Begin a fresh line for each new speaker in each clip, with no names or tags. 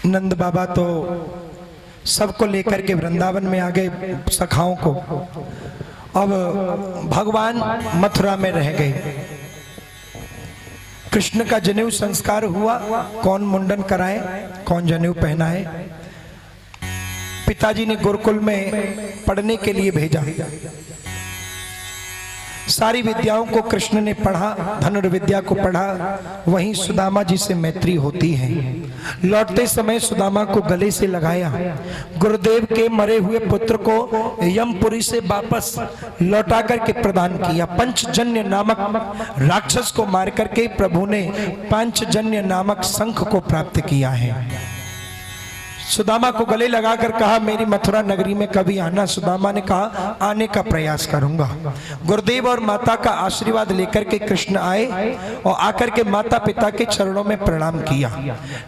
नंद बाबा तो सबको लेकर के वृंदावन में आ गए, सखाओं को। अब भगवान मथुरा में रह गए। कृष्ण का जनेऊ संस्कार हुआ, कौन मुंडन कराए, कौन जनेऊ पहनाए। पिताजी ने गुरुकुल में पढ़ने के लिए भेजा। सारी विद्याओं को कृष्ण ने पढ़ा, धनुर्विद्या को पढ़ा। वहीं सुदामा जी से मैत्री होती है। लौटते समय सुदामा को गले से लगाया। गुरुदेव के मरे हुए पुत्र को यमपुरी से वापस लौटा करके प्रदान किया। पंचजन्य नामक राक्षस को मार करके प्रभु ने पंचजन्य नामक शंख को प्राप्त किया है। सुदामा को गले लगाकर कहा, मेरी मथुरा नगरी में कभी आना। सुदामा ने कहा, आने का प्रयास करूंगा। गुरुदेव और माता का आशीर्वाद लेकर के कृष्ण आए और आकर के माता पिता के चरणों में प्रणाम किया।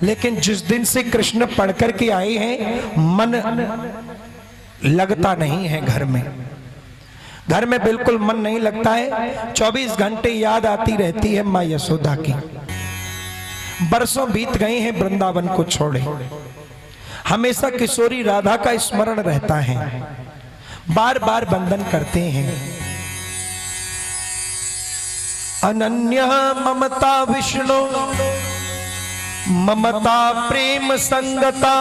लेकिन जिस दिन से कृष्ण पढ़ कर के आए हैं, मन लगता नहीं है घर में। घर में बिल्कुल मन नहीं लगता है। 24 घंटे याद आती रहती है माँ यशोदा की। बरसों बीत गए हैं वृंदावन को छोड़े। हमेशा किशोरी राधा का स्मरण रहता है, बार बार वंदन करते हैं। अनन्या ममता विष्णु ममता प्रेम संगता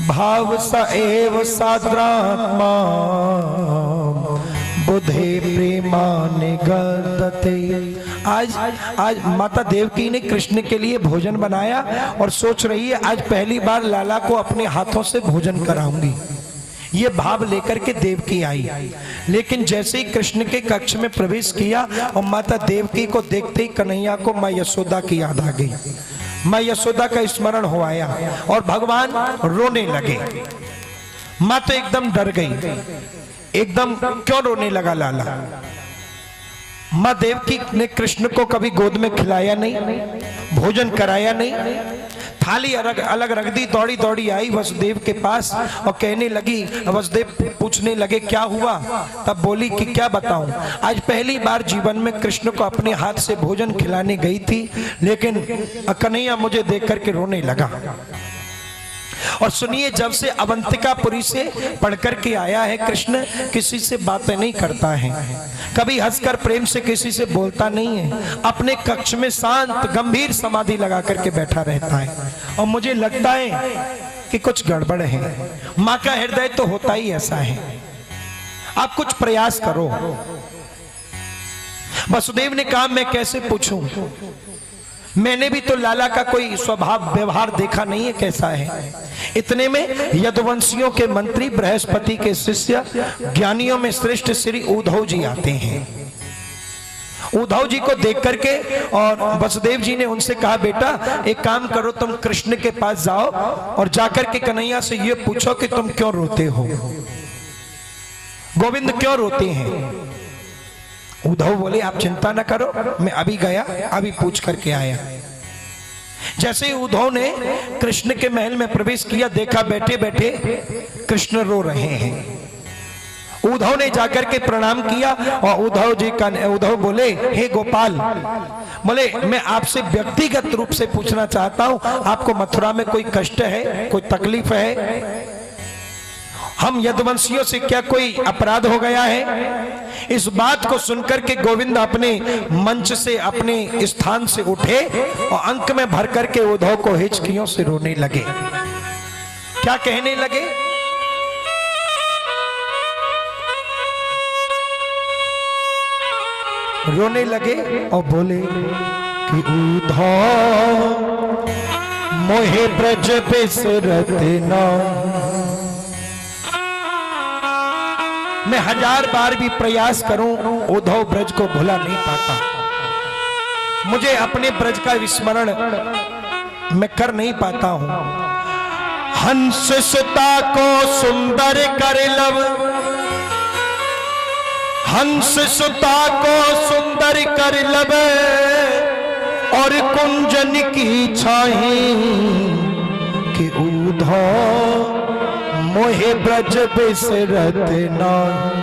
भाव स एव साद्रात्मा बुधे प्रेमा निगदते। आज माता देवकी ने कृष्ण के लिए भोजन बनाया और सोच रही है आज पहली बार लाला को अपने हाथों से भोजन कराऊंगी। ये भाव लेकर के देवकी आई। लेकिन जैसे ही कृष्ण के कक्ष में प्रवेश किया और माता देवकी को देखते ही कन्हैया को माँ यशोदा की याद आ गई। माँ यशोदा का स्मरण हो आया और भगवान रोने लगे। माँ तो एकदम डर गई। एकदम क्यों रोने लगा लाला? माँ देवकी ने कृष्ण को कभी गोद में खिलाया नहीं, भोजन कराया नहीं। थाली अलग अलग रख दी, दौड़ी दौड़ी आई वसुदेव के पास और कहने लगी, वसुदेव पूछने लगे क्या हुआ? तब बोली कि क्या बताऊं, आज पहली बार जीवन में कृष्ण को अपने हाथ से भोजन खिलाने गई थी, लेकिन कन्हैया मुझे देख करके रोने लगा। और सुनिए, जब से अवंतिकापुरी से पढ़कर के आया है कृष्ण, किसी से बातें नहीं करता है, कभी हंसकर प्रेम से किसी से बोलता नहीं है। अपने कक्ष में शांत गंभीर समाधि लगा करके बैठा रहता है। और मुझे लगता है कि कुछ गड़बड़ है। माँ का हृदय तो होता ही ऐसा है। आप कुछ प्रयास करो। वसुदेव ने कहा, मैं कैसे पूछूं? मैंने भी तो लाला का कोई स्वभाव व्यवहार देखा नहीं है, कैसा है। इतने में यदुवंशियों के मंत्री, बृहस्पति के शिष्य, ज्ञानियों में श्रेष्ठ श्री उद्धव जी आते हैं। उद्धव जी को देख करके और वसुदेव जी ने उनसे कहा, बेटा एक काम करो, तुम कृष्ण के पास जाओ और जाकर के कन्हैया से ये पूछो कि तुम क्यों रोते हो, गोविंद क्यों रोते हैं। उद्धव बोले, आप चिंता न करो, मैं अभी गया, अभी पूछ करके आया। जैसे ही उद्धव ने कृष्ण के महल में प्रवेश किया, देखा बैठे बैठे कृष्ण रो रहे हैं। उद्धव ने जाकर के प्रणाम किया और उद्धव बोले, हे गोपाल, बोले मैं आपसे व्यक्तिगत रूप से पूछना चाहता हूं, आपको मथुरा में कोई कष्ट है, कोई तकलीफ है? हम यदुवंशियों से क्या कोई अपराध हो गया है? इस बात को सुनकर के गोविंद अपने मंच से, अपने स्थान से उठे और अंक में भर करके उद्धव को हिचकियों से रोने लगे। क्या कहने लगे? रोने लगे और बोले कि उद्धव मोहे ब्रज बिसरत ना। मैं 1000 बार भी प्रयास करूं, उद्धव ब्रज को भुला नहीं पाता। मुझे अपने ब्रज का विस्मरण मैं कर नहीं पाता हूं। हंस सुता को सुंदर कर लब, हंस सुता को सुंदर कर लब और कुंजन की छाही कि उद्धव मोहे ब्रज बिसरत नाही।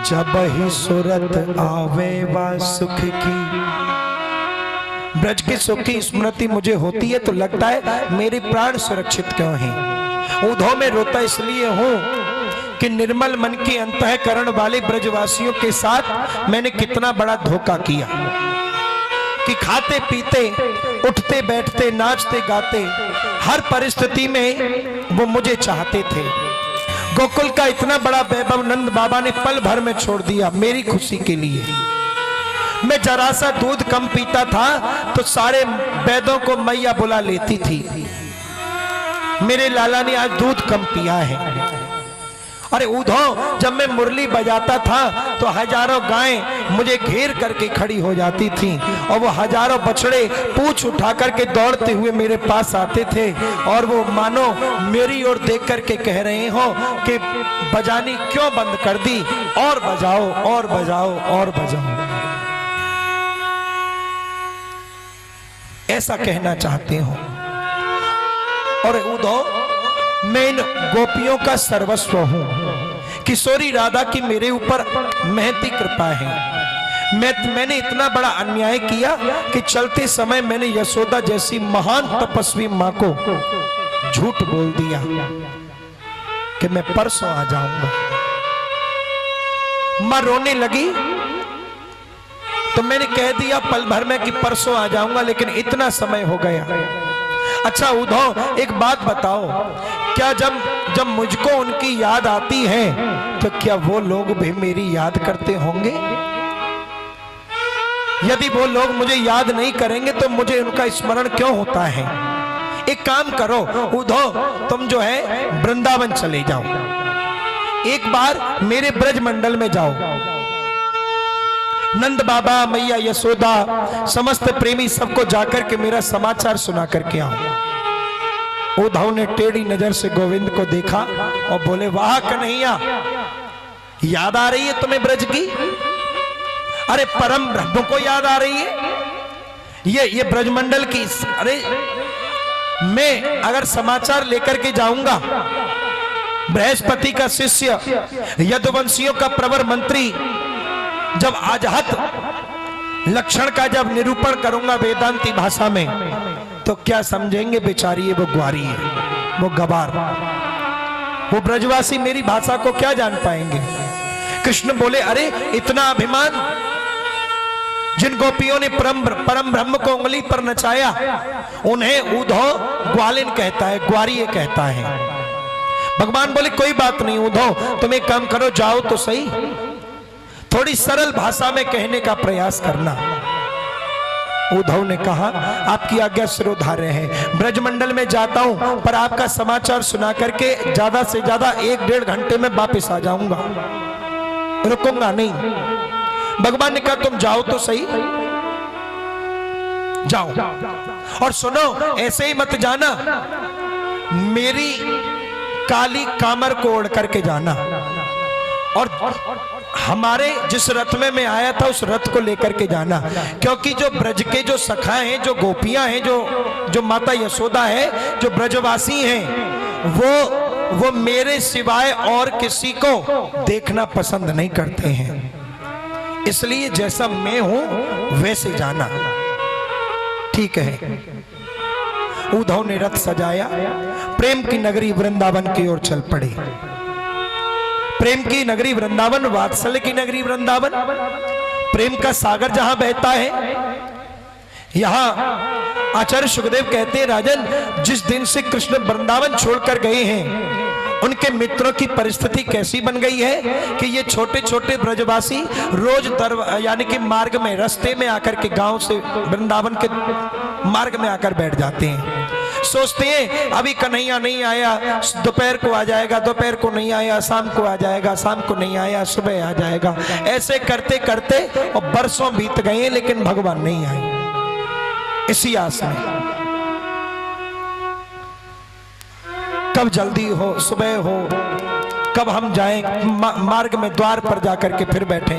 जब ही सुरत आवे वा सुख की, ब्रज के सुख की स्मृति मुझे होती है तो लगता है मेरे प्राण सुरक्षित क्यों हैं। उद्धव में रोता इसलिए हूं कि निर्मल मन के अंतःकरण वाले ब्रजवासियों के साथ मैंने कितना बड़ा धोखा किया कि खाते पीते, उठते बैठते, नाचते गाते, हर परिस्थिति में वो मुझे चाहते थे। गोकुल का इतना बड़ा वैभव नंद बाबा ने पल भर में छोड़ दिया मेरी खुशी के लिए। मैं जरा सा दूध कम पीता था तो सारे वैदों को मैया बुला लेती थी। मेरे लाला ने आज दूध कम पिया है। अरे उद्धव, जब मैं मुरली बजाता था तो हजारों गायें मुझे घेर करके खड़ी हो जाती थी और वो हजारों बछड़े पूंछ उठा करके दौड़ते हुए मेरे पास आते थे और वो मानो मेरी ओर देख करके कह रहे हो कि बजानी क्यों बंद कर दी, और बजाओ और बजाओ और बजाओ। ऐसा कहना चाहते हो। और उद्धव, मैं इन गोपियों का सर्वस्व हूं। किशोरी राधा की मेरे ऊपर महती कृपा है। मैंने इतना बड़ा अन्याय किया कि चलते समय मैंने यशोदा जैसी महान तपस्वी मां को झूठ बोल दिया कि मैं परसों आ जाऊंगा। मां रोने लगी तो मैंने कह दिया पल भर में कि परसों आ जाऊंगा, लेकिन इतना समय हो गया। अच्छा उद्धव, एक बात बताओ, क्या जब मुझको उनकी याद आती है तो क्या वो लोग भी मेरी याद करते होंगे? यदि वो लोग मुझे याद नहीं करेंगे तो मुझे उनका स्मरण क्यों होता है? एक काम करो उद्धव, तुम जो है वृंदावन चले जाओ, एक बार मेरे ब्रज मंडल में जाओ। नंद बाबा, मैया यशोदा, समस्त प्रेमी सबको जाकर के मेरा समाचार सुना करके आओ। उद्धव ने टेढ़ी नजर से गोविंद को देखा और बोले, वाह कन्हैया, याद आ रही है तुम्हें ब्रज की? अरे परम ब्रह्म को याद आ रही है? ये ब्रजमंडल की? अरे मैं अगर समाचार लेकर के जाऊंगा, बृहस्पति का शिष्य, यदुवंशियों का प्रवर मंत्री, जब आजहत लक्षण का जब निरूपण करूंगा वेदांती भाषा में, तो क्या समझेंगे बेचारी है वो ग्वारी है, वो गवार, वो ब्रजवासी मेरी भाषा को क्या जान पाएंगे? कृष्ण बोले, अरे इतना अभिमान! जिन गोपियों ने परम ब्रह्म को उंगली पर नचाया उन्हें उद्धव ग्वालिन कहता है, ग्वारी कहता है। भगवान बोले, कोई बात नहीं उद्धव, तुम एक काम करो, जाओ तो सही, थोड़ी सरल भाषा में कहने का प्रयास करना। उद्धव ने कहा, आपकी आज्ञा शिरोधार्य है, ब्रजमंडल में जाता हूं, पर आपका समाचार सुना करके ज्यादा से ज्यादा 1-1.5 घंटे में वापस आ जाऊंगा, रुकूंगा नहीं। भगवान ने कहा, तुम जाओ तो सही, जाओ। और सुनो, ऐसे ही मत जाना, मेरी काली कामर को ओढ़ करके जाना, और हमारे जिस रथ में मैं आया था उस रथ को लेकर के जाना, क्योंकि जो ब्रज के जो सखा हैं, जो गोपियां हैं, जो माता यशोदा है, जो ब्रजवासी हैं, वो मेरे सिवाय और किसी को देखना पसंद नहीं करते हैं। इसलिए जैसा मैं हूं वैसे जाना, ठीक है? उद्धव ने रथ सजाया, प्रेम की नगरी वृंदावन की ओर चल पड़े। प्रेम की नगरी वृंदावन, वात्सल्य की नगरी वृंदावन, प्रेम का सागर जहां बहता है। यहां आचार्य सुखदेव कहते हैं, राजन, जिस दिन से कृष्ण वृंदावन छोड़कर गए हैं, उनके मित्रों की परिस्थिति कैसी बन गई है कि ये छोटे छोटे ब्रजवासी रोज यानी कि मार्ग में, रास्ते में आकर के, गांव से वृंदावन के मार्ग में आकर बैठ जाते हैं। सोचते हैं अभी कन्हैया नहीं आया, दोपहर को आ जाएगा, दोपहर को नहीं आया, शाम को आ जाएगा, शाम को नहीं आया, सुबह आ जाएगा। ऐसे करते करते और बरसों बीत गए, लेकिन भगवान नहीं आए। इसी आस में कब जल्दी हो, सुबह हो, कब हम जाएं, मार्ग में द्वार पर जाकर के फिर बैठे,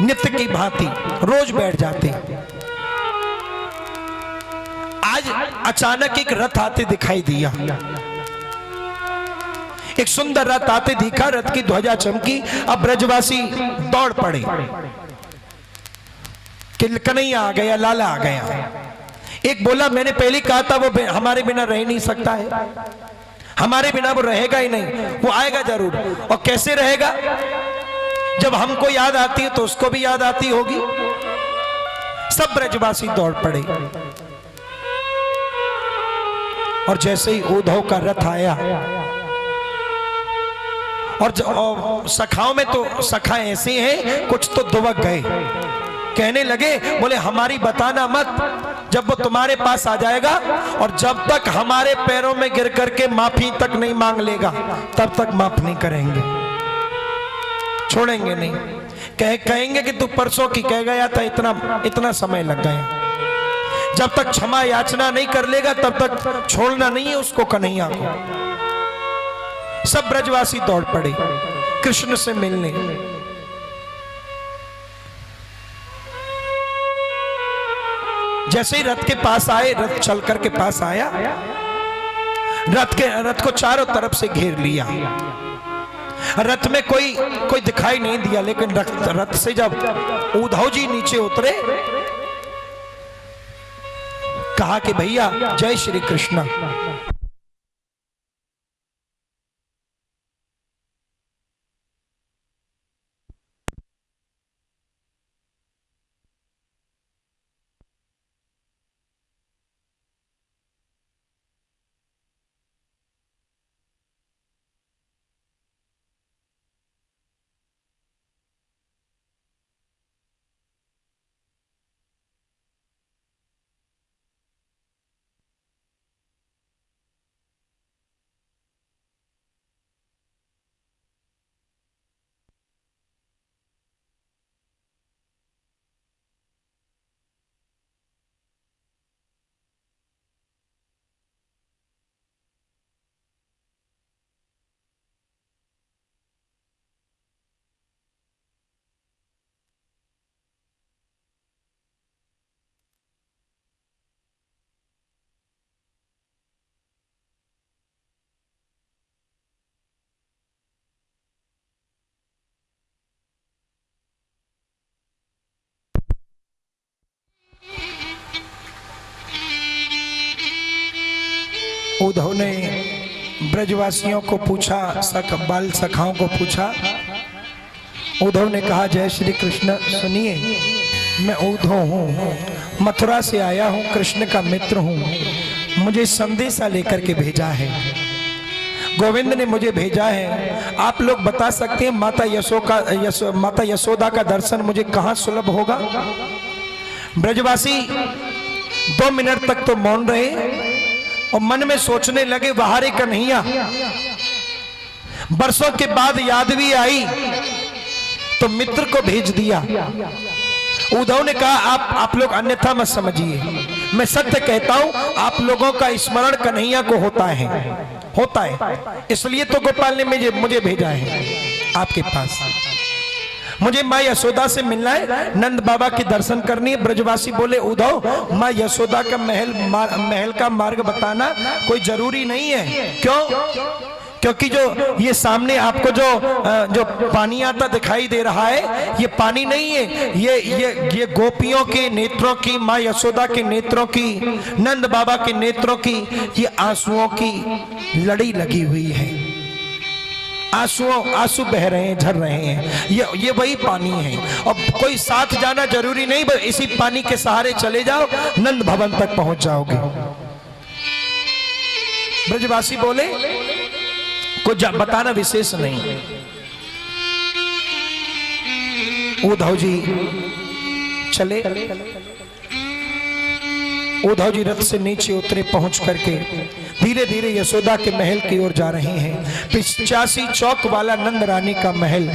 नित्य की भांति रोज बैठ जाते। आज अचानक एक रथ आते दिखाई दिया, एक सुंदर रथ आते दिखा, रथ की ध्वजा चमकी। अब ब्रजवासी दौड़ पड़े। कि कन्हैया आ गया, लाला आ गया। एक बोला मैंने पहले कहा था वो हमारे बिना रह नहीं सकता है, हमारे बिना वो रहेगा ही नहीं, वो आएगा जरूर। और कैसे रहेगा? जब हमको याद आती है तो उसको भी याद आती होगी। सब ब्रजवासी दौड़ पड़े और जैसे ही उद्धव का रथ आया और सखाओं में तो सखा ऐसे हैं, कुछ तो दुबक गए, कहने लगे बोले हमारी बताना मत, जब वो तुम्हारे पास आ जाएगा और जब तक हमारे पैरों में गिर करके माफी तक नहीं मांग लेगा तब तक माफ नहीं करेंगे, छोड़ेंगे नहीं। कहेंगे कि तू परसों की कह गया था, इतना समय लग गया। जब तक क्षमा याचना नहीं कर लेगा तब तक छोड़ना नहीं है उसको, कन्हैया को। सब ब्रजवासी दौड़ पड़े कृष्ण से मिलने। जैसे ही रथ के पास आए, रथ चल कर के पास आया, रथ को चारों तरफ से घेर लिया। रथ में कोई दिखाई नहीं दिया, लेकिन रथ से जब उद्धव जी नीचे उतरे, कहा कि भैया जय श्री कृष्ण। उद्धव ने ब्रजवासियों को पूछा, बाल सखाओं को पूछा। उद्धव ने कहा जय श्री कृष्ण, सुनिए मैं उद्धव हूँ, मथुरा से आया हूँ, कृष्ण का मित्र हूँ, मुझे संदेशा लेकर के भेजा है, गोविंद ने मुझे भेजा है। आप लोग बता सकते हैं माता यशोदा का दर्शन मुझे कहाँ सुलभ होगा? ब्रजवासी 2 मिनट तक तो मौन रहे और मन में सोचने लगे बाहर कन्हैया। बरसों के बाद याद भी आई तो मित्र को भेज दिया। उद्धव ने कहा आप लोग अन्यथा मत समझिए, मैं सत्य कहता हूं, आप लोगों का स्मरण कन्हैया को होता है, इसलिए तो गोपाल ने मुझे भेजा है आपके पास। मुझे माँ यशोदा से मिलना है, नंद बाबा के दर्शन करनी है। ब्रजवासी बोले उद्धव माँ यशोदा का महल का मार्ग बताना कोई जरूरी नहीं है। क्यों? क्योंकि जो ये सामने आपको जो पानी आता दिखाई दे रहा है, ये पानी नहीं है, ये गोपियों के नेत्रों की, माँ यशोदा के नेत्रों की, नंद बाबा के नेत्रों की ये आंसुओं की लड़ी लगी हुई है। आंसू बह रहे हैं, झर रहे हैं, ये वही पानी है। अब कोई साथ जाना जरूरी नहीं, बस इसी पानी के सहारे चले जाओ, नंद भवन तक पहुंच जाओगे। ब्रजवासी बोले कुछ बताना विशेष नहीं। उद्धव जी चले, उद्धव जी रथ से नीचे उतरे, पहुंच करके धीरे धीरे यशोदा के महल की ओर जा रहे हैं। 85 चौक वाला नंद रानी का महल,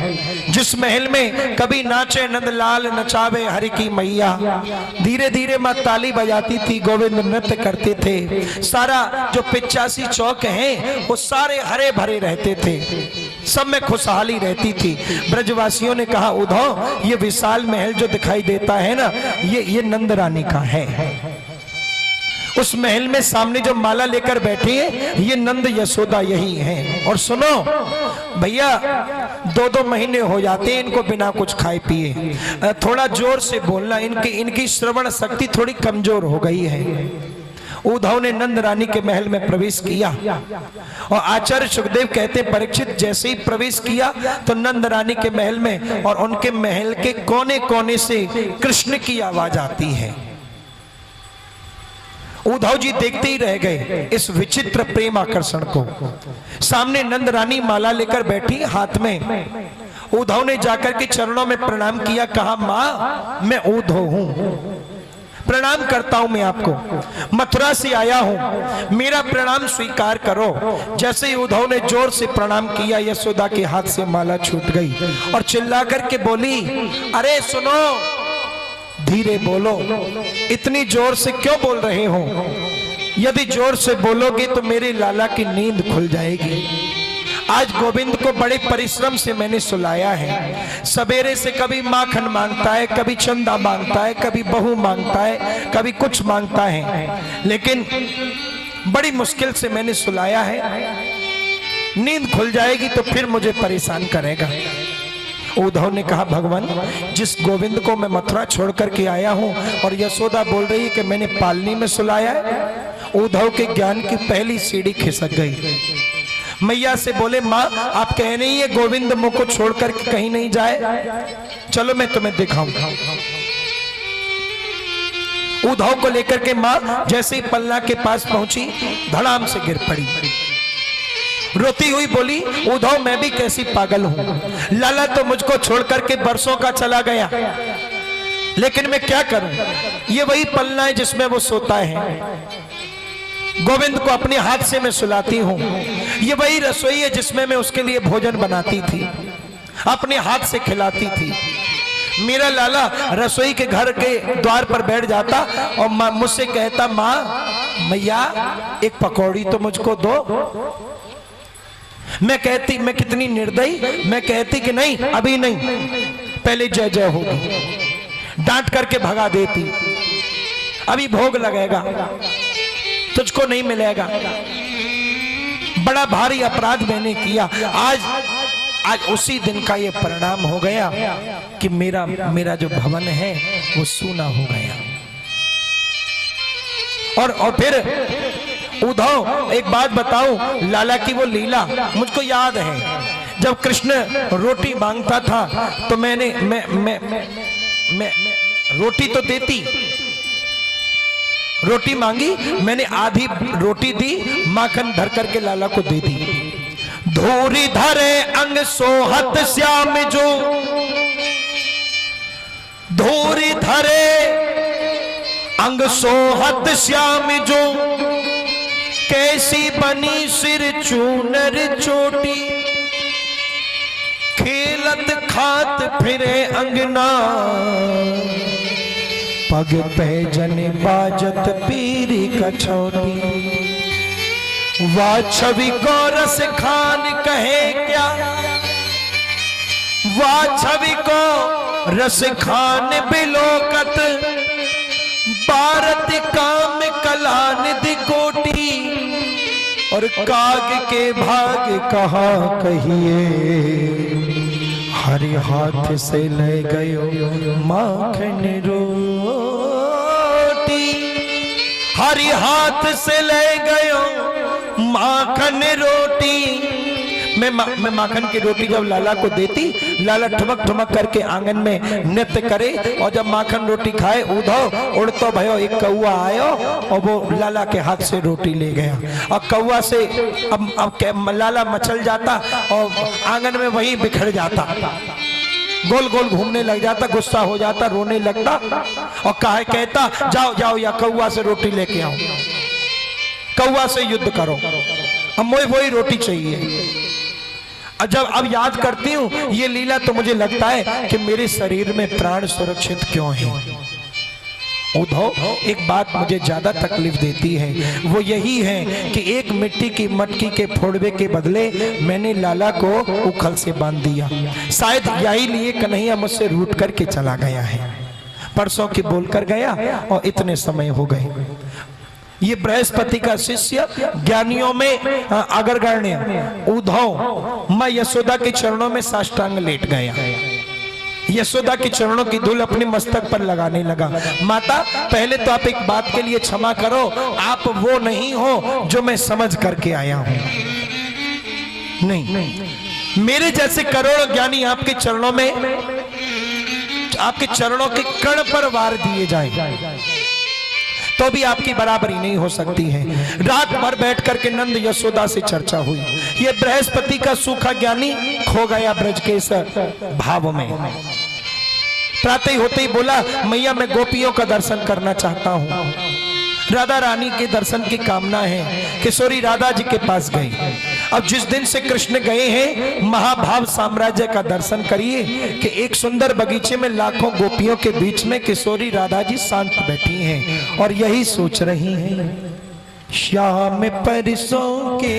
जिस महल में कभी नाचे नंदलाल नचावे हरि की मैया, धीरे धीरे माँ ताली बजाती थी, गोविंद नृत्य करते थे। सारा जो 85 चौक हैं वो सारे हरे भरे रहते थे, सब में खुशहाली रहती थी। ब्रजवासियों ने कहा उद्धव ये विशाल महल जो दिखाई देता है ना, ये नंद रानी का है। उस महल में सामने जो माला लेकर बैठी है ये नंद यशोदा यही हैं। और सुनो भैया, 2-2 महीने हो जाते हैं इनको बिना कुछ खाए पिए। थोड़ा जोर से बोलना, इनकी श्रवण शक्ति थोड़ी कमजोर हो गई है। उद्धव ने नंद रानी के महल में प्रवेश किया और आचार्य सुखदेव कहते हैं परीक्षित जैसे ही प्रवेश किया तो नंद रानी के महल में और उनके महल के कोने कोने से कृष्ण की आवाज आती है। उद्धव जी देखते ही रह गए इस विचित्र प्रेम आकर्षण को। सामने नंद रानी माला लेकर बैठी हाथ में। उद्धव ने जाकर के चरणों में प्रणाम किया, कहा मां मैं उद्धव हूं, प्रणाम करता हूं, मैं आपको मथुरा से आया हूं, मेरा प्रणाम स्वीकार करो। जैसे ही उद्धव ने जोर से प्रणाम किया यशोदा के हाथ से माला छूट गई और चिल्ला करके बोली, अरे सुनो, धीरे बोलो, इतनी जोर से क्यों बोल रहे हो? यदि जोर से बोलोगे तो मेरे लाला की नींद खुल जाएगी। आज गोविंद को बड़े परिश्रम से मैंने सुलाया है। सवेरे से कभी माखन मांगता है, कभी चंदा मांगता है, कभी बहू मांगता है, कभी कुछ मांगता है, लेकिन बड़ी मुश्किल से मैंने सुलाया है। नींद खुल जाएगी तो फिर मुझे परेशान करेगा। उद्धव ने कहा, भगवान जिस गोविंद को मैं मथुरा छोड़ करके आया हूं और यशोदा बोल रही है कि मैंने पालनी में सुलाया है। उद्धव के ज्ञान की पहली सीढ़ी खिसक गई। मैया से बोले, माँ आप कह रही है गोविंद मुझ को छोड़ करके कहीं नहीं जाए, चलो मैं तुम्हें दिखाऊंगा। उद्धव को लेकर के माँ जैसे ही पलना के पास पहुंची धड़ाम से गिर पड़ी। रोती हुई बोली, उद्धव मैं भी कैसी पागल हूं, लाला तो मुझको छोड़ करके बरसों का चला गया, लेकिन मैं क्या करूं? ये वही पलना है जिसमें वो सोता है। गोविंद को अपने हाथ से मैं सुलाती हूँ। ये वही रसोई है जिसमें मैं उसके लिए भोजन बनाती थी, अपने हाथ से खिलाती थी। मेरा लाला रसोई के घर के द्वार पर बैठ जाता और मुझसे कहता, माँ मैया एक पकौड़ी तो मुझको दो। मैं कहती, मैं कितनी निर्दयी, मैं कहती कि नहीं अभी नहीं, पहले जय जय होगी। डांट करके भगा देती, अभी भोग लगेगा, तुझको नहीं मिलेगा। बड़ा भारी अपराध मैंने किया। आज उसी दिन का ये परिणाम हो गया कि मेरा जो भवन है वो सूना हो गया। और फिर उद्धव एक बात बताऊं, लाला की वो लीला मुझको याद है। जब कृष्ण रोटी मांगता था तो मैं रोटी तो देती, रोटी मांगी मैंने आधी रोटी दी, माखन धर करके लाला को दे दी। धूरी धरे अंग सोहत श्याम जो, धूरी धरे अंग सोहत श्याम जो, कैसी बनी सिर चूनर चोटी, खेलत खात फिरे अंगना, पग पैजन बाजत पीरी कछौटी। वाह छवि को रस खान कहे क्या, वाह छवि को रस खान बिलोकत, भारत काम कलान दिकोटी। और काग के भाग कहा कहिए, हरि हाथ से ले गयो माखन रोटी, हरि हाथ से ले गयो माखन रोटी। मैं माखन की रोटी जब लाला को देती, लाला ठुमक ठुमक करके आंगन में नृत्य करे और जब माखन रोटी खाए, उद्धव उड़तो भयो एक कौआ आयो और वो लाला के हाथ से रोटी ले गया। और कौआ से अब लाला मचल जाता और आंगन में वहीं बिखर जाता, गोल गोल घूमने लग जाता, गुस्सा हो जाता, रोने लगता और कहता जाओ जाओ या कौआ से रोटी लेके आओ, कौआ से युद्ध करो, अब मुझे वही रोटी चाहिए। जब अब याद करती हूँ ये लीला तो मुझे लगता है कि मेरे शरीर में प्राण सुरक्षित क्यों है। उद्धव एक बात मुझे ज्यादा तकलीफ देती है, वो यही है कि एक मिट्टी की मटकी के फोड़वे के बदले मैंने लाला को उखल से बांध दिया। शायद यही लिए कन्हैया मुझसे रूठ करके चला गया है, परसों की बोलकर गया और इतने समय हो गए। ये बृहस्पति का शिष्य, ज्ञानियों में अग्रगण्य उद्धव, मैं यशोदा के चरणों में साष्टांग लेट गया। यशोदा के चरणों की धूल अपने मस्तक पर लगाने लगा। माता, पहले तो आप एक बात के लिए क्षमा करो, आप वो नहीं हो जो मैं समझ करके आया हूं। नहीं, मेरे जैसे करोड़ों ज्ञानी आपके चरणों में, आपके चरणों के कण पर वार दिए जाए तो भी आपकी बराबरी नहीं हो सकती है। रात भर बैठ करके नंद यशोदा से चर्चा हुई। ये बृहस्पति का सूखा ज्ञानी खो गया ब्रज के इस भाव में। प्रातः होते ही बोला, मैया मैं गोपियों का दर्शन करना चाहता हूं। राधा रानी के दर्शन की कामना है। किशोरी राधा जी के पास गई। अब जिस दिन से कृष्ण गए हैं, महाभाव साम्राज्य का दर्शन करिए कि एक सुंदर बगीचे में लाखों गोपियों के बीच में किशोरी राधा जी शांत बैठी हैं और यही सोच रही हैं, श्याम परसों के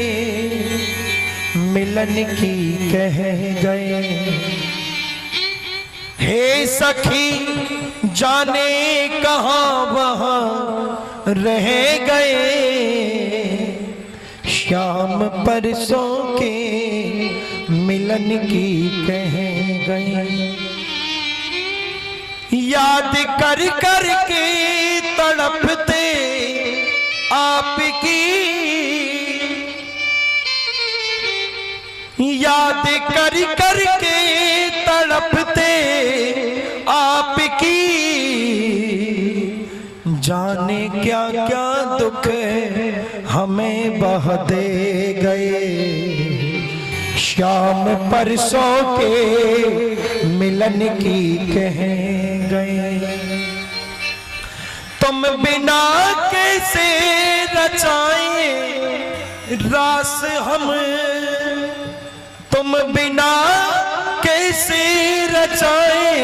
मिलन की कह गए, हे सखी जाने कहां वहां रह गए, श्याम परसों के मिलन की कह गए। याद कर कर के तड़पते आपकी, याद कर कर के तड़पते आपकी, जाने क्या क्या दुख हमें बह दे गए, श्याम परसों के मिलन की कह गए। तुम बिना कैसे रचाएं रास हम, तुम बिना कैसे रचाएं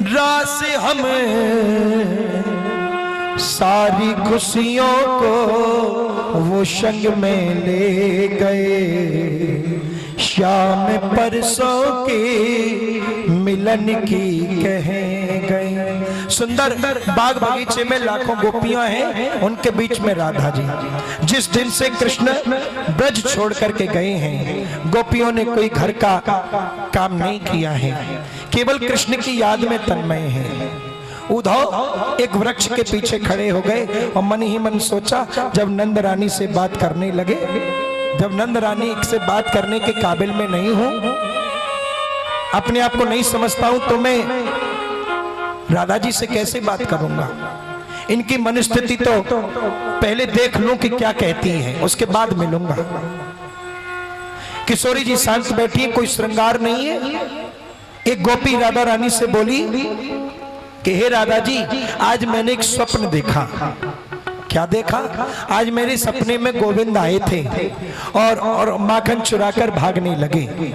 रास हम, सारी खुशियों को वो संग में ले गए, श्याम परसों के मिलन की कह गए। सुंदर बाग बगीचे में लाखों गोपियां हैं, उनके बीच में राधा जी। जिस दिन से कृष्ण ब्रज छोड़ करके गए हैं, गोपियों ने कोई घर का काम नहीं किया है, केवल कृष्ण की याद में तन्मय है। उद्धव एक वृक्ष के पीछे खड़े हो गए और मन ही मन सोचा, जब नंद रानी से बात करने लगे, जब नंद रानी से बात करने के काबिल में नहीं हूं, अपने आप को नहीं समझता हूं, तो मैं राधा जी से कैसे बात करूंगा। इनकी मनस्थिति तो पहले देख लूं कि क्या कहती है, उसके बाद मिलूंगा। किशोरी जी शांत बैठी है, कोई श्रृंगार नहीं है। एक गोपी राधा रानी से बोली कि हे राधा जी, आज मैंने एक स्वप्न देखा। क्या देखा? आज मेरे सपने में गोविंद आए थे और माखन चुराकर भागने लगे।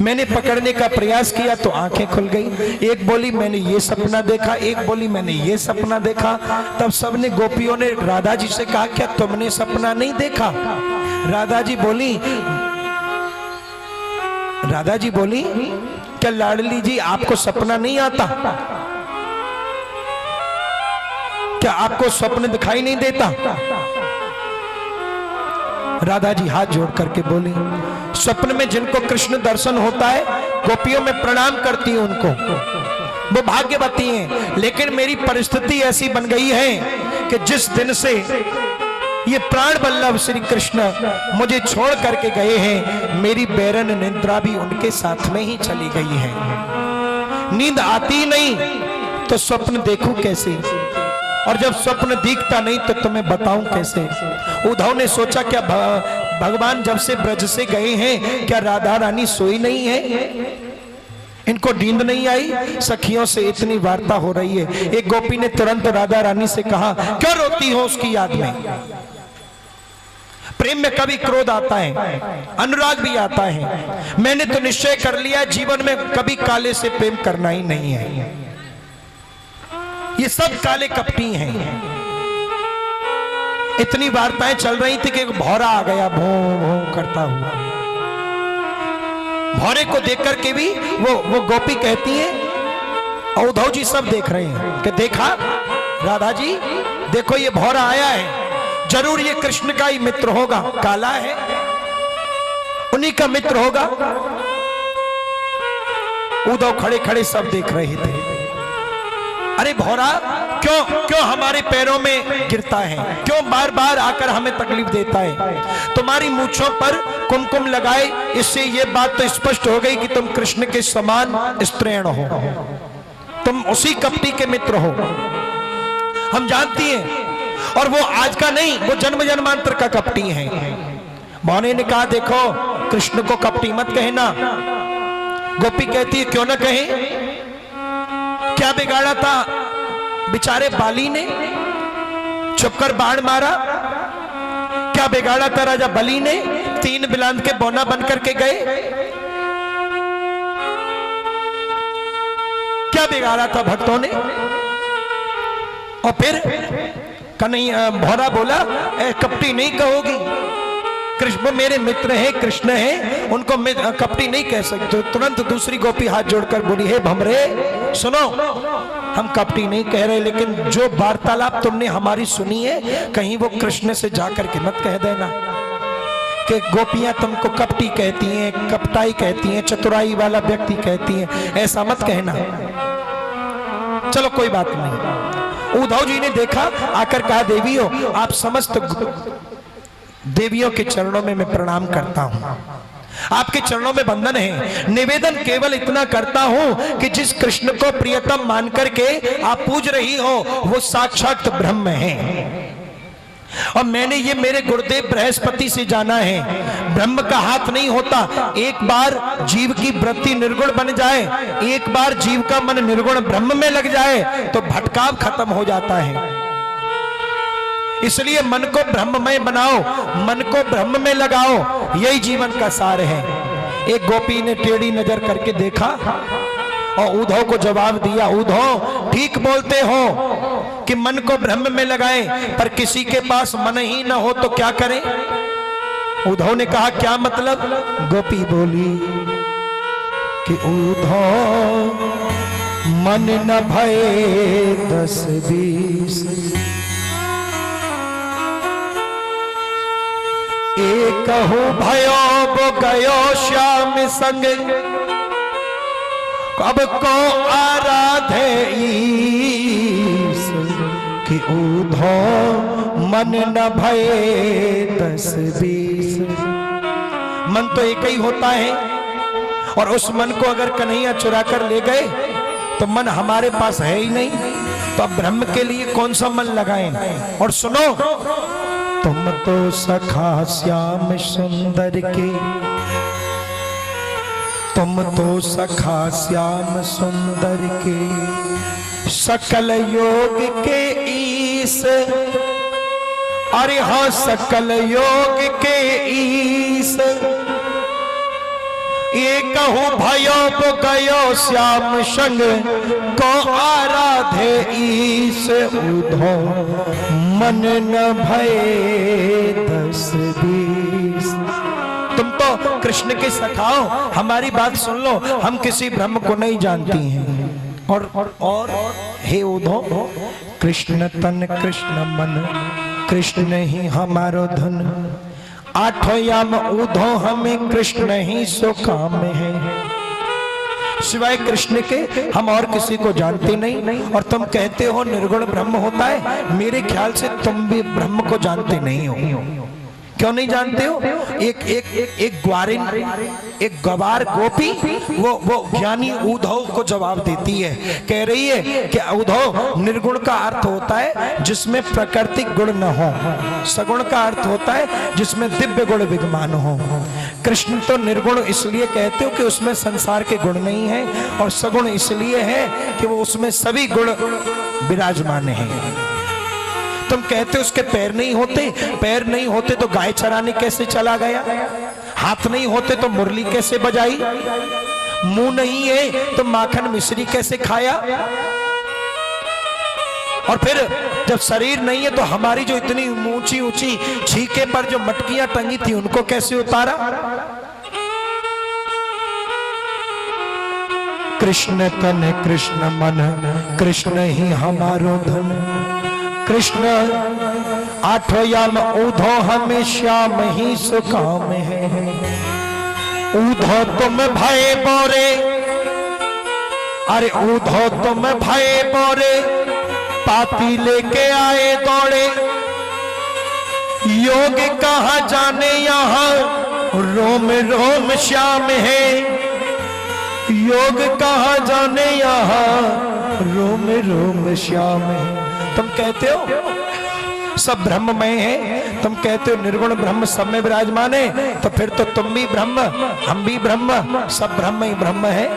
मैंने पकड़ने का प्रयास किया तो आंखें खुल गई। एक बोली मैंने ये सपना देखा, एक बोली मैंने ये सपना देखा। तब सबने गोपियों ने राधा जी से कहा, क्या तुमने सपना नहीं देखा? राधा जी बोली क्या लाडली जी आपको सपना नहीं आता? क्या आपको स्वप्न दिखाई नहीं देता? राधा जी हाथ जोड़ करके बोली, स्वप्न में जिनको कृष्ण दर्शन होता है, गोपियों में प्रणाम करती हूं उनको, वो भाग्यवती हैं। लेकिन मेरी परिस्थिति ऐसी बन गई है कि जिस दिन से ये प्राण वल्लभ श्री कृष्ण मुझे छोड़ करके गए हैं, मेरी बैरन निद्रा भी उनके साथ में ही चली गई है। नींद आती नहीं तो स्वप्न देखूं कैसे, और जब स्वप्न दिखता नहीं तो तुम्हें बताऊं कैसे। उद्धव ने सोचा, क्या भगवान जब से ब्रज से गए हैं, क्या राधा रानी सोई नहीं है? इनको नींद नहीं आई? सखियों से इतनी वार्ता हो रही है। एक गोपी ने तुरंत राधा रानी से कहा, क्यों रोती हो उसकी याद में? प्रेम में कभी क्रोध आता है, अनुराग भी आता है। मैंने तो निश्चय कर लिया जीवन में कभी काले से प्रेम करना ही नहीं है। ये सब काले कपटी हैं। इतनी वार्ताएं चल रही थी कि भौरा आ गया भों भों करता हुआ। भौरे को देख करके भी वो गोपी कहती है, और उद्धव जी सब देख रहे हैं कि देखा राधा जी, देखो ये भौरा आया है, जरूर ये कृष्ण का ही मित्र होगा, काला है उन्हीं का मित्र होगा। उद्धव खड़े खड़े सब देख रहे थे। अरे भौरा क्यों क्यों हमारे पैरों में गिरता है, क्यों बार बार आकर हमें तकलीफ देता है? तुम्हारी मूंछों पर कुमकुम लगाए, इससे ये बात तो स्पष्ट हो गई कि तुम कृष्ण के समान स्त्रीण हो, तुम उसी कपटी के मित्र हो, हम जानती हैं। और वो आज का नहीं, वो जन्म जन्मांतर का कपटी है। मौनी ने कहा देखो कृष्ण को कपटी मत कहना। गोपी कहती है क्यों ना कहे, क्या बिगाड़ा था बेचारे बाली ने, छुपकर बाण मारा? क्या बिगाड़ा था राजा बलि ने, 3 बिलांद के बौना बन करके गए? क्या बिगाड़ा था भक्तों ने? और फिर कन्हैया भौरा बोला कपटी नहीं कहोगी, कृष्ण मेरे मित्र हैं, कृष्ण हैं, उनको कपटी नहीं कह सकते। तुरंत दूसरी गोपी हाथ जोड़कर बोली हे भमरे सुनो, हम कपटी नहीं कह रहे, लेकिन जो वार्तालाप तुमने हमारी सुनी है कहीं वो कृष्ण से जाकर के मत कह देना कि गोपियां तुमको कपटी कहती हैं, कपटाई कहती हैं, चतुराई वाला व्यक्ति कहती हैं, ऐसा मत कहना। चलो कोई बात नहीं। उद्धव जी ने देखा, आकर कहा देवियों आप समस्त देवियों के चरणों में मैं प्रणाम करता हूं, आपके चरणों में बंधन है। निवेदन केवल इतना करता हूं कि जिस कृष्ण को प्रियतम मान करके आप पूज रही हो वो साक्षात ब्रह्म है। और मैंने ये मेरे गुरुदेव बृहस्पति से जाना है, ब्रह्म का हाथ नहीं होता। एक बार जीव की वृत्ति निर्गुण बन जाए, एक बार जीव का मन निर्गुण ब्रह्म में लग जाए तो भटकाव खत्म हो जाता है। इसलिए मन को ब्रह्ममय बनाओ, मन को ब्रह्म में लगाओ, यही जीवन का सार है। एक गोपी ने टेढ़ी नजर करके देखा और उद्धव को जवाब दिया, उद्धव ठीक बोलते हो कि मन को ब्रह्म में लगाएं, पर किसी के पास मन ही न हो तो क्या करें? उद्धव ने कहा क्या मतलब? गोपी बोली कि उद्धव मन न भये 10-20, एक हो भयो वो गयो श्याम संग, अब को आराधे ईस कि उद्धव मन न भये 10-20। मन तो एक ही होता है, और उस मन को अगर कन्हैया चुरा कर ले गए तो मन हमारे पास है ही नहीं, तो अब ब्रह्म के लिए कौन सा मन लगाएं? और सुनो, तुम तो सखा श्याम सुंदर के, तुम तो सखा श्याम सुंदर के, सकल योग के ईस। अरे हाँ सकल योग के ईस, ये कहूँ भयो गयो श्याम संग को आराधे ईस। उद्धव मन न भये 10-20। तुम तो कृष्ण के सखाओ, हमारी बात सुन लो, हम किसी ब्रह्म को नहीं जानती हैं। और हे उद्धव, कृष्ण तन कृष्ण मन, कृष्ण ही हमारो धन, आठों याम उद्धव हमें कृष्ण ही सो काम है। सिवाय कृष्ण के हम और किसी को जानते नहीं। और तुम कहते हो निर्गुण ब्रह्म होता है, मेरे ख्याल से तुम भी ब्रह्म को जानते नहीं हो। क्यों नहीं जानते हो? एक ग्वारिन, एक गवार गोपी वो ज्ञानी उद्धव को जवाब देती है, कह रही है कि उद्धव निर्गुण का अर्थ होता है जिसमें प्राकृतिक गुण न हो, सगुण का अर्थ होता है जिसमें दिव्य गुण विद्यमान हो। कृष्ण तो निर्गुण इसलिए कहते हो कि उसमें संसार के गुण नहीं है, और सगुण इसलिए है कि वो उसमें सभी गुण विराजमान है। तुम कहते हो उसके पैर नहीं होते, पैर नहीं होते तो गाय चराने कैसे चला गया, हाथ नहीं होते तो मुरली कैसे बजाई, मुंह नहीं है तो माखन मिश्री कैसे खाया, और फिर जब शरीर नहीं है तो हमारी जो इतनी ऊंची ऊंची छीके पर जो मटकियां टंगी थी उनको कैसे उतारा। कृष्ण तन कृष्ण मन, कृष्ण ही हमारो धन, कृष्ण आठों याम ऊधो हमें श्याम ही सुकाम है। ऊधो तुम भय बोरे, अरे ऊधो तुम भय बोरे, पापी लेके आए दौड़े। योग कहाँ जाने यहाँ रोम रोम श्याम है। योग कहाँ जाने यहाँ रोम रोम श्याम है। तुम कहते हो सब ब्रह्ममय है, तुम कहते हो निर्गुण ब्रह्म सब में विराजमान है, तो फिर तो तुम भी ब्रह्म, हम भी ब्रह्म, सब ब्रह्म ही ब्रह्म है।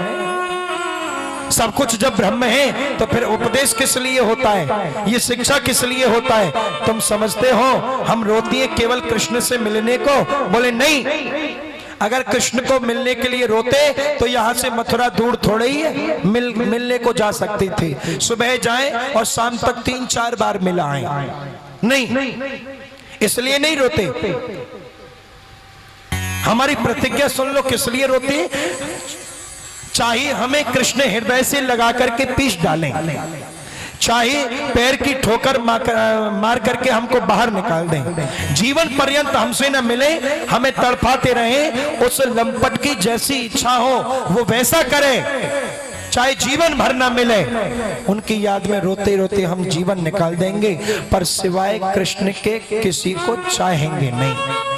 सब कुछ जब ब्रह्म है तो फिर उपदेश किस लिए होता है, ये शिक्षा किस लिए होता है? तुम समझते हो हम रोती है केवल कृष्ण से मिलने को? बोले नहीं, अगर कृष्ण को मिलने के लिए रोते तो यहाँ से मथुरा दूर थोड़े ही है, मिलने को जा सकते थे। सुबह जाएं और शाम तक 3-4 बार मिला आए। नहीं, इसलिए नहीं रोते। हमारी प्रतिज्ञा सुन लो किस लिए रोते। चाहे हमें कृष्ण हृदय से लगा करके पीस डालें, चाहे पैर की ठोकर मार करके हमको बाहर निकाल दें, जीवन पर्यंत हमसे न मिले, हमें तड़पाते रहे, उस लंपट की जैसी इच्छा हो वो वैसा करे, चाहे जीवन भर ना मिले, उनकी याद में रोते रोते हम जीवन निकाल देंगे, पर सिवाय कृष्ण के किसी को चाहेंगे नहीं।